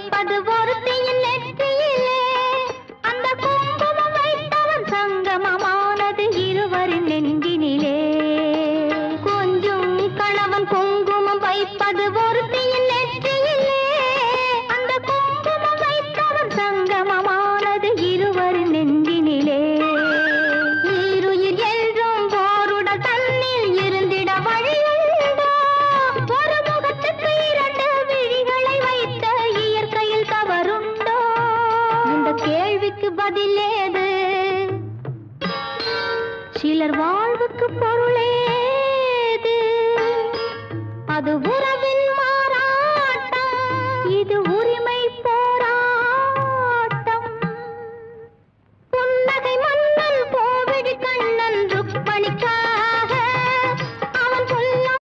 வைப்பது ஒருத்தியின் நெற்றியிலே. அந்த குங்குமம் வைத்தவன் சங்கமமானது இருவரின் நெஞ்சினிலே. கொஞ்சம் கணவன் குங்குமம் வைப்பது ஒருத்தியின் நெற்றியிலே. அந்த குங்குமம் வைத்தவன் சங்கமமானது இருவரின் நெஞ்சினிலே. ஈருயிர் என்றும் ஓருடல் தன்னில் இருந்திட வழியுண்டோ? ஒரு முகத்துக்கு இரண்டு விழிகளை வைத்த இயற்கையில் தவறுண்டோ? இந்த கேள்விக்கு பதிலேது? சிலர் வாழ்வுக்கு பொருளேது? அது